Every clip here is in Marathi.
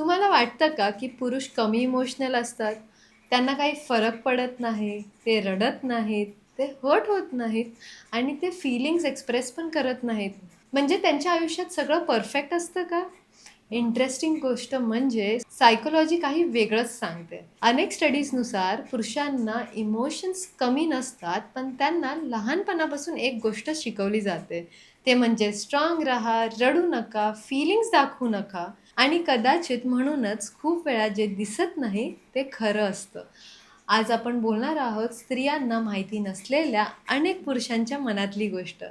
तुम्हाला वाटतं का, की पुरुष कमी इमोशनल असतात? त्यांना काही फरक पडत नाही, ते रडत नाहीत, ते हर्ट होत नाहीत आणि ते फीलिंग्ज एक्सप्रेस पण करत नाहीत. म्हणजे त्यांच्या आयुष्यात सगळं परफेक्ट असतं का? इंटरेस्टिंग गोष्ट म्हणजे सायकॉलॉजी काही वेगळंच सांगते. अनेक स्टडीजनुसार पुरुषांना इमोशन्स कमी नसतात, पण त्यांना लहानपणापासून एक गोष्ट शिकवली जाते. ते म्हणजे स्ट्राँग राहा, रडू नका, फीलिंग्ज दाखवू नका आणि कदाचित म्हणूनच खूप वेळा जे दिसत नाही ते खरं असतं. आज आपण बोलणार आहोत स्त्रियांना माहिती नसलेल्या अनेक पुरुषांच्या मनातली गोष्ट.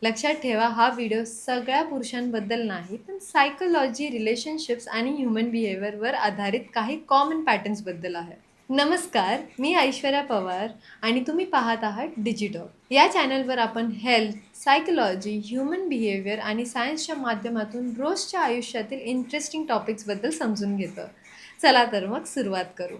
लक्षात ठेवा, हा व्हिडिओ सगळ्या पुरुषांबद्दल नाही, पण सायकॉलॉजी, रिलेशनशिप्स आणि ह्युमन बिहेवियरवर आधारित काही कॉमन पॅटर्न्सबद्दल आहे. नमस्कार, मी ऐश्वर्या पवार आणि तुम्ही पाहत आहात डिजिटॉक. या चॅनलवर आपण हेल्थ, सायकॉलॉजी, ह्युमन बिहेवियर आणि सायन्सच्या माध्यमातून रोजच्या आयुष्यातील इंटरेस्टिंग टॉपिक्सबद्दल समजून घेतो. चला तर मग सुरुवात करू.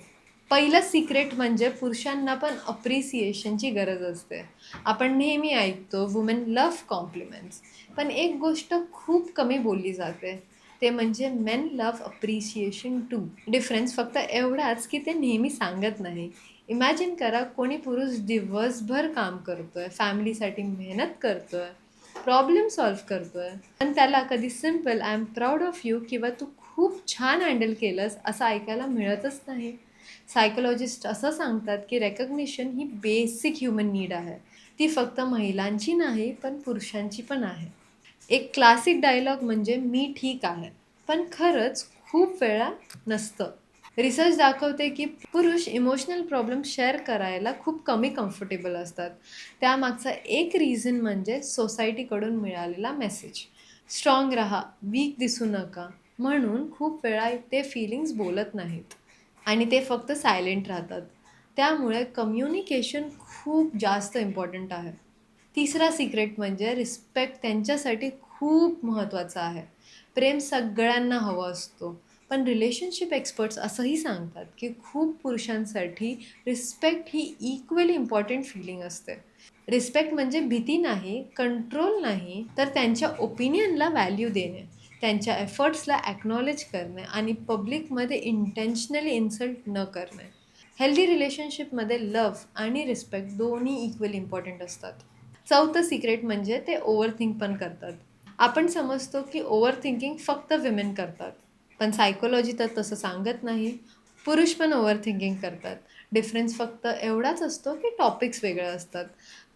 पहिलं सिक्रेट म्हणजे पुरुषांना पण अप्रिसिएशनची गरज असते. आपण नेहमी ऐकतो वुमेन लव्ह कॉम्प्लिमेंट्स, पण एक गोष्ट खूप कमी बोलली जाते, ते म्हणजे main love appreciation too. Difference फक्त एवढाच की ते नेहमी सांगत नाही. इमॅजिन करा, कोणी पुरुष दिवसभर काम करतोय, फॅमिलीसाठी मेहनत करतोय, प्रॉब्लेम सॉल्व्ह करतोय, पण त्याला कधी simple I am proud of you किंवा तू खूप छान हँडल केलंस असं ऐकायला मिळतच नाही. सायकोलॉजिस्ट असं सांगतात की रेकग्निशन ही बेसिक ह्युमन नीड आहे. ती फक्त महिलांची नाही, पण पुरुषांची पण आहे. एक क्लासिक डायलॉग म्हणजे मी ठीक आहे, पण खरंच खूप वेळा नसतं. रिसर्च दाखवते की पुरुष इमोशनल प्रॉब्लेम शेअर करायला खूप कमी कम्फर्टेबल असतात. त्यामागचा एक रिझन म्हणजे सोसायटीकडून मिळालेला मेसेज. स्ट्रॉंग राहा, वीक दिसू नका, म्हणून खूप वेळा ते फीलिंग्स बोलत नाहीत आणि ते फक्त सायलेंट राहतात. त्यामुळे कम्युनिकेशन खूप जास्त इम्पॉर्टंट आहे. तिसरा सिक्रेट म्हणजे रिस्पेक्ट त्यांच्यासाठी खूप महत्त्वाचा आहे. प्रेम सगळ्यांना हवं असतो, पण रिलेशनशिप एक्सपर्ट्स असंही सांगतात की खूप पुरुषांसाठी रिस्पेक्ट ही इक्वली इम्पॉर्टंट फीलिंग असते. रिस्पेक्ट म्हणजे भीती नाही, कंट्रोल नाही, तर त्यांच्या ओपिनियनला व्हॅल्यू देणे, त्यांच्या एफर्ट्सला ॲक्नॉलेज करणे आणि पब्लिकमध्ये इंटेन्शनली इन्सल्ट न करणे. हेल्दी रिलेशनशिपमध्ये लव्ह आणि रिस्पेक्ट दोन्ही इक्वली इम्पॉर्टंट असतात. चौथं सिक्रेट म्हणजे ते ओव्हरथिंक पण करतात. आपण समजतो की ओव्हरथिंकिंग फक्त विमेन करतात, पण सायकोलॉजी तर तसं सांगत नाही. पुरुष पण ओव्हरथिंकिंग करतात. डिफरन्स फक्त एवढाच असतो की टॉपिक्स वेगळे असतात.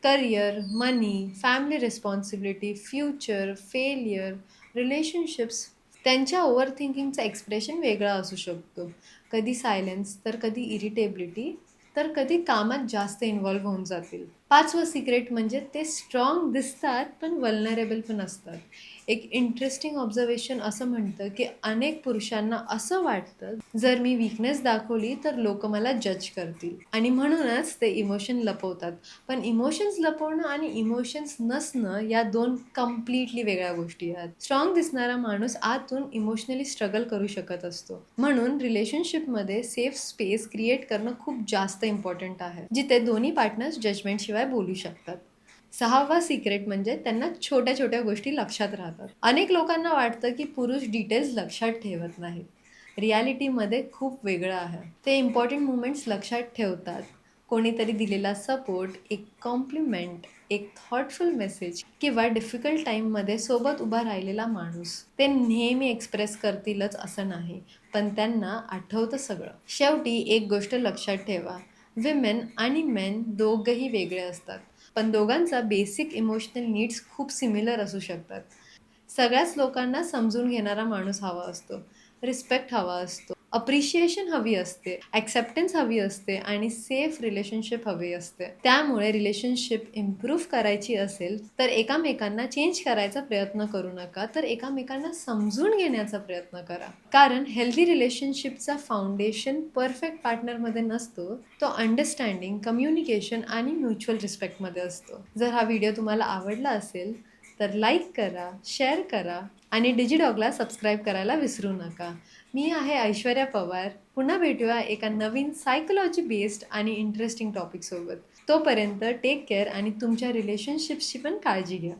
Career, money, family responsibility, future, failure, relationships. त्यांच्या ओव्हरथिंकिंगचं एक्सप्रेशन वेगळा असू शकतो. कधी सायलेन्स, तर कधी इरिटेबिलिटी, तर कधी कामात जास्त इन्व्हॉल्व्ह होऊन जातील. पाचवं सिक्रेट म्हणजे ते स्ट्रॉंग दिसतात, पण वल्नरेबल पण असतात. एक इंटरेस्टिंग ऑब्झर्वेशन असं म्हणतं की अनेक पुरुषांना असं वाटतं, जर मी वीकनेस दाखवली तर लोक मला जज करतील आणि म्हणूनच ते इमोशन लपवतात. पण इमोशन्स लपवणं आणि इमोशन्स नसणं या दोन कम्प्लिटली वेगळ्या गोष्टी आहेत. स्ट्रॉंग दिसणारा माणूस आतून इमोशनली स्ट्रगल करू शकत असतो. म्हणून रिलेशनशिपमध्ये सेफ स्पेस क्रिएट करणं खूप जास्त इम्पॉर्टंट आहे, जिथे दोन्ही पार्टनर्स जजमेंट शिवाय बोलू शकतात. सहावा सिक्रेट म्हणजे त्यांना छोट्या छोट्या गोष्टी लक्षात राहतात. अनेक लोकांना वाटतं की पुरुष डिटेल्स लक्षात ठेवत नाहीत. रियालिटीमध्ये खूप वेगळं आहे. ते इम्पॉर्टंट मुमेंट्स लक्षात ठेवतात. कोणीतरी दिलेला सपोर्ट, एक कॉम्प्लिमेंट, एक थॉटफुल मेसेज किंवा डिफिकल्ट टाईममध्ये सोबत उभा राहिलेला माणूस. ते नेहमी एक्सप्रेस करतीलच असं नाही, पण त्यांना आठवतं सगळं. शेवटी एक गोष्ट लक्षात ठेवा, विमेन आणि मेन दोघंही वेगळे असतात, पण दोघांचा बेसिक इमोशनल नीड्स खूप सिमिलर असू शकतात. सगळ्याच लोकांना समजून घेणारा माणूस हवा असतो, रिस्पेक्ट हवा असतो, अप्रिशिएशन हवी असते, ॲक्सेप्टन्स हवी असते आणि सेफ रिलेशनशिप हवी असते. त्यामुळे रिलेशनशिप इम्प्रूव्ह करायची असेल तर एकामेकांना चेंज करायचा प्रयत्न करू नका, तर एकामेकांना समजून घेण्याचा प्रयत्न करा. कारण हेल्दी रिलेशनशिपचा फाउंडेशन परफेक्ट पार्टनरमध्ये नसतो, तो अंडरस्टँडिंग, कम्युनिकेशन आणि म्युच्युअल रिस्पेक्टमध्ये असतो. जर हा व्हिडिओ तुम्हाला आवडला असेल तर लाईक करा, शेअर करा आणि डिजिडॉगला सबस्क्राईब करायला विसरू नका. मी आहे ऐश्वर्या पवार. पुन्हा भेटूया एका नवीन सायकोलॉजी बेस्ड आणि इंटरेस्टिंग टॉपिकसोबत. तोपर्यंत टेक केअर आणि तुमच्या रिलेशनशिप्सची पण काळजी घ्या.